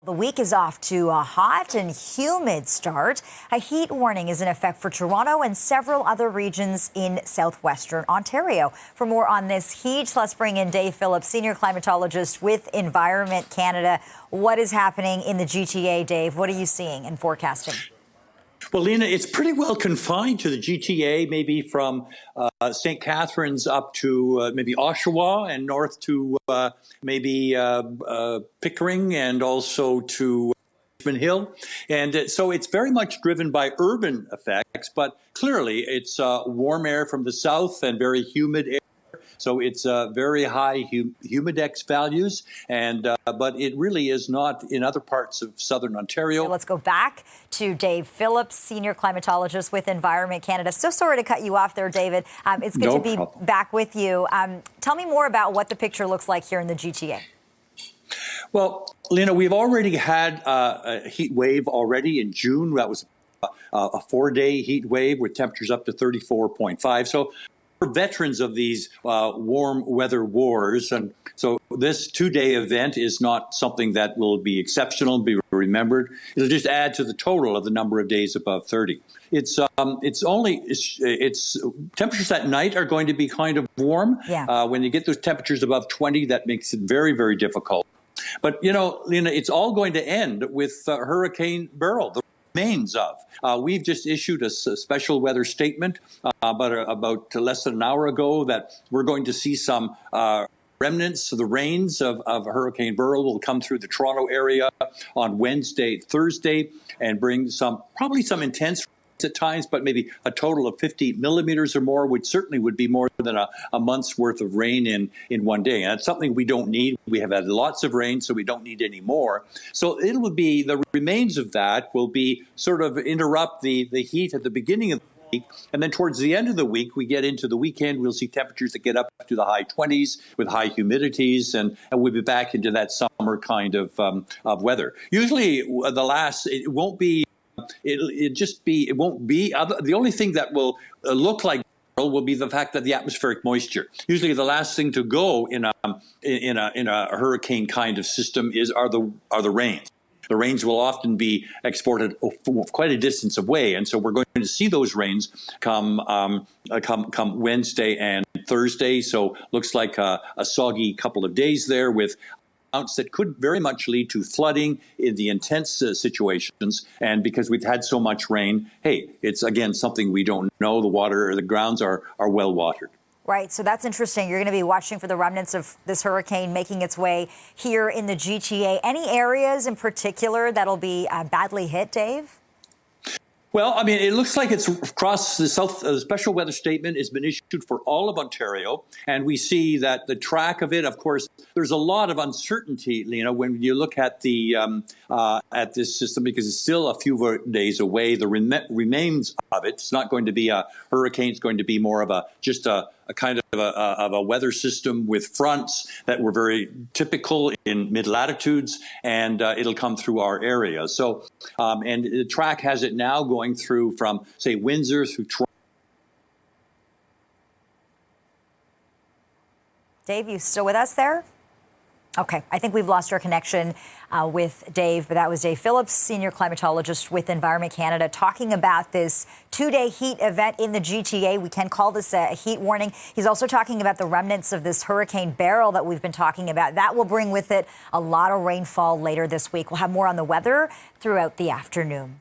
The week is off to a hot and humid start. A heat warning is in effect for Toronto and several other regions in southwestern Ontario. For more on this heat, let's bring in Dave Phillips, senior climatologist with Environment Canada. What is happening in the GTA, Dave? What are you seeing and forecasting? Well, Lena, it's pretty well confined to the GTA, maybe from St. Catharines up to maybe Oshawa and north to maybe Pickering and also to Richmond Hill. And so it's very much driven by urban effects, but clearly it's warm air from the south and very humid air. So it's very high humidex values, and but it really is not in other parts of southern Ontario. Let's go back to Dave Phillips, senior climatologist with Environment Canada. So sorry to cut you off there, David. It's good to be back with you. Tell me more about what the picture looks like here in the GTA. Well, Lena, we've already had a heat wave already in June. That was a 4-day heat wave with temperatures up to 34.5. So we're veterans of these warm weather wars, and so this 2-day event is not something that will be exceptional, be remembered. It'll just add to the total of the number of days above 30. It's temperatures at night are going to be kind of warm. Yeah. When you get those temperatures above 20, that makes it very, very difficult. But you know, Lena, it's all going to end with Hurricane Beryl. Remains of. We've just issued a special weather statement about less than an hour ago that we're going to see some remnants of the rains of Hurricane Beryl will come through the Toronto area on Wednesday, Thursday, and bring probably some intense at times, but maybe a total of 50 millimeters or more, which certainly would be more than a month's worth of rain in one day. And that's something we don't need. We have had lots of rain, so we don't need any more. So it will be, the remains of that will be sort of interrupt the heat at the beginning of the week. And then towards the end of the week, we get into the weekend, we'll see temperatures that get up to the high 20s with high humidities, and we'll be back into that summer kind of weather. Usually it won't be the only thing that will look like will be the fact that the atmospheric moisture. Usually the last thing to go in a hurricane kind of system are the rains. The rains will often be exported quite a distance away, and so we're going to see those rains come Wednesday and Thursday. So looks like a soggy couple of days there with amounts that could very much lead to flooding in the intense situations. And because we've had so much rain, hey, it's again something we don't know. The grounds are well watered. Right, so that's interesting. You're going to be watching for the remnants of this hurricane making its way here in the GTA. Any areas in particular that'll be badly hit, Dave? Well, I mean, it looks like it's across the south. The special weather statement has been issued for all of Ontario, and we see that the track of it. Of course, there's a lot of uncertainty, Lena, when you look at the at this system, because it's still a few days away. The remains of it. It's not going to be a hurricane. It's going to be more of just a kind of a weather system with fronts that were very typical in mid-latitudes, and it'll come through our area. So, and the track has it now going through from, say, Windsor through Toronto. Dave, you still with us there? Okay, I think we've lost our connection with Dave, but that was Dave Phillips, senior climatologist with Environment Canada, talking about this 2-day heat event in the GTA. We can call this a heat warning. He's also talking about the remnants of this Hurricane Beryl that we've been talking about. That will bring with it a lot of rainfall later this week. We'll have more on the weather throughout the afternoon.